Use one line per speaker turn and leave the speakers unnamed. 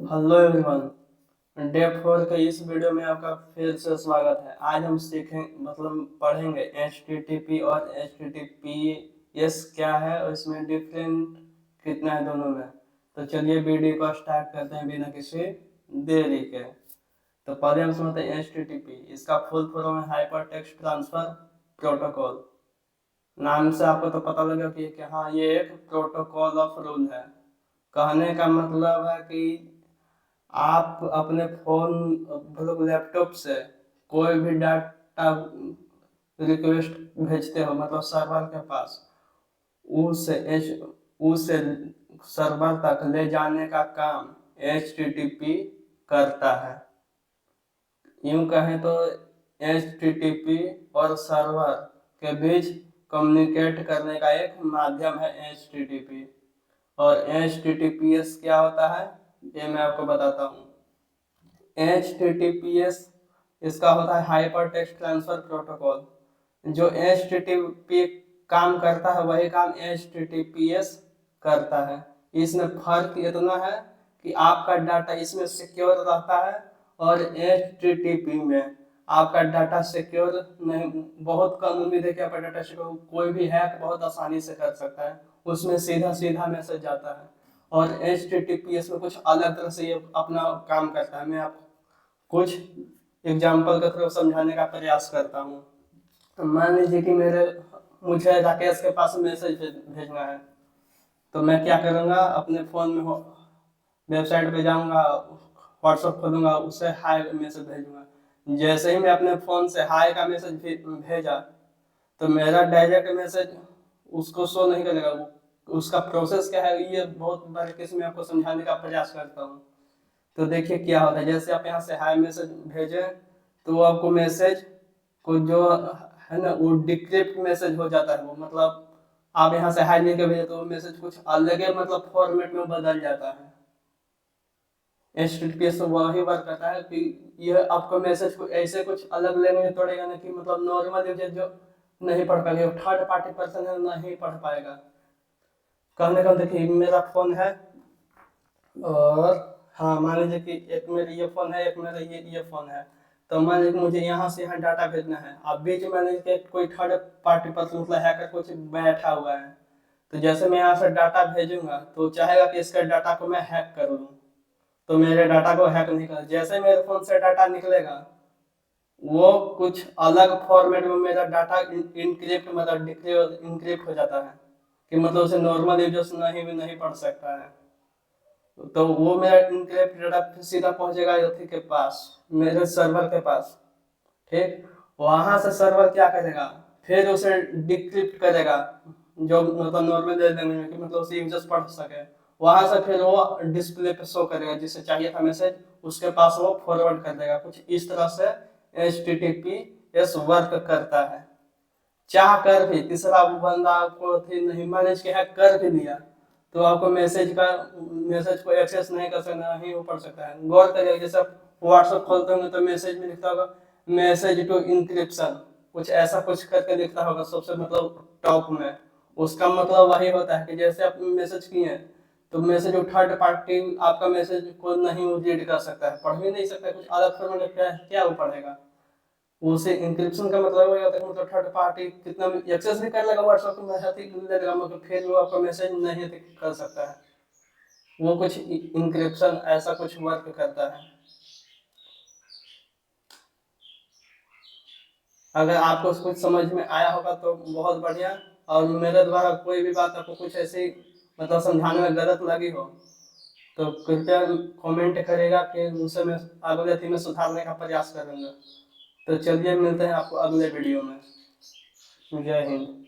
Hello everyone, day 4 के इस video में आपका फिर से स्वागत है। आज हम पढ़ेंगे HTTP और HTTPS क्या है और इसमें डिफरेंट कितना है दोनों में। तो चलिए वीडियो को स्टार्ट करते हैं बिना किसी देरी के। तो पहले हम समझते हैं HTTP। इसका फुल फॉर्म है हाइपर टेक्स्ट ट्रांसफर प्रोटोकॉल। नाम से आपको तो पता लगा कि हाँ, ये एक प्रोटोकॉल ऑफ रूल है। कहने का मतलब है कि आप अपने फोन मतलब लैपटॉप से कोई भी डाटा रिक्वेस्ट भेजते हो, मतलब सर्वर के पास, उसे सर्वर तक ले जाने का काम HTTP करता है। यूं कहें तो HTTP और सर्वर के बीच कम्युनिकेट करने का एक माध्यम है HTTP। और HTTPS क्या होता है ये मैं आपको बताता हूँ। HTTPS इसका होता है हाइपर टेक्स्ट ट्रांसफर प्रोटोकॉल। जो HTTP काम करता है वही काम HTTPS करता है। इसमें फर्क इतना है कि आपका डाटा इसमें सिक्योर रहता है और HTTP में आपका डाटा सिक्योर नहीं। बहुत कम उम्मीद है कि आपका डाटा सिक्योर, कोई भी हैक बहुत आसानी से कर सकता है। उसमें सीधा सीधा मैसेज जाता है। और HTTPS में कुछ अलग तरह से ये अपना काम करता है। मैं आपको कुछ एग्जाम्पल के थ्रू समझाने का प्रयास करता हूँ। तो मान लीजिए कि मुझे राकेश के पास मैसेज भेजना है। तो मैं क्या करूँगा, अपने फ़ोन में वेबसाइट पे जाऊँगा, व्हाट्सअप खोलूँगा, उससे हाय मैसेज भेजूँगा। जैसे ही मैं अपने फ़ोन से हाय का मैसेज भेजा तो मेरा डायरेक्ट मैसेज उसको शो नहीं करेगा। उसका प्रोसेस क्या है ये बहुत बारीकी से मैं आपको समझाने का प्रयास करता हूँ। तो देखिए क्या होता है। जैसे आप यहाँ से हाय मैसेज भेजें तो वो आपको मैसेज को जो है ना वो डिक्रिप्ट मैसेज हो जाता है। वो मतलब आप यहाँ से हाय लिख के भेजे तो मैसेज कुछ अलग है, मतलब फॉर्मेट में बदल जाता है। HTTPS वही वर्क करता है कि यह आपको मैसेज को ऐसे कुछ अलग लैंग्वेज पड़ेगा ना कि मतलब नॉर्मल यूजर जो नहीं पढ़ पाएगा, थर्ड पार्टी पर्सन है नहीं पढ़ पाएगा। कहने का देखिए मेरा फोन है और हाँ, मान लीजिए कि एक मेरा ये फोन है, एक मेरा ये फोन है। तो मान लीजिए मुझे यहाँ से यहाँ डाटा भेजना है। अब बीच में मान लीजिए कोई थर्ड पार्टी पर्सन मतलब हैकर कुछ बैठा हुआ है। तो जैसे मैं यहाँ से डाटा भेजूंगा तो चाहेगा कि इसके डाटा को मैं हैक कर लूँ। तो मेरे डाटा को हैक नहीं कर, जैसे मेरे फोन से डाटा निकलेगा वो कुछ अलग फॉर्मेट में मेरा डाटा इनक्रिप्ट मतलब इनक्रिप्ट हो जाता है कि मतलब उसे नॉर्मल यूजर्स नहीं पढ़ सकता है। तो वो मेरा इनक्रिप्ट डाटा सीधा पहुंचेगा अथी के पास, मेरे सर्वर के पास। ठीक, वहां से सर्वर क्या करेगा, फिर उसे डिक्रिप्ट करेगा जो मतलब नॉर्मल लैंग्वेज में कि मतलब उसे यूजर्स पढ़ सके। वहां से फिर वो डिस्प्ले पे शो करेगा, जिसे चाहिए था मैसेज उसके पास वो फॉरवर्ड कर देगा। कुछ इस तरह से HTTPS वर्क करता है। चाह कर भी तीसरा बंदा आपको नहीं मैनेज के हैक कर भी लिया तो आपको मैसेज को एक्सेस नहीं कर सकता, नहीं वो पढ़ सकता है। गौर करिए, जैसे आप व्हाट्सएप खोलते होंगे तो मैसेज में लिखता होगा मैसेज टू इंक्रिप्शन, कुछ ऐसा कुछ करके लिखता होगा सबसे मतलब टॉप में। उसका मतलब वही होता है कि जैसे आप मैसेज किए तो मैसेज थर्ड पार्टी आपका मैसेज को नहीं रीड कर सकता है, पढ़ भी नहीं सकता है। कुछ अलग फॉर्मेट क्या वो पढ़ेगा। उसे इंक्रिप्शन का मतलब ये होता है मतलब थर्ड पार्टी कितना एक्सेस भी कर लेगा व्हाट्सएप में ले लेगा, मगर फिर वो आपका मैसेज नहीं कर सकता है। वो कुछ इंक्रिप्शन ऐसा कुछ वर्क करता है। अगर आपको कुछ समझ में आया होगा तो बहुत बढ़िया। और मेरे द्वारा कोई भी बात आपको कुछ ऐसी मतलब समझाने में गलत लगी हो तो कृपया कमेंट करेगा कि उसे मैं अगले दिन में सुधारने का प्रयास करूंगा। तो चलिए मिलते हैं आपको अगले वीडियो में। जय हिंद।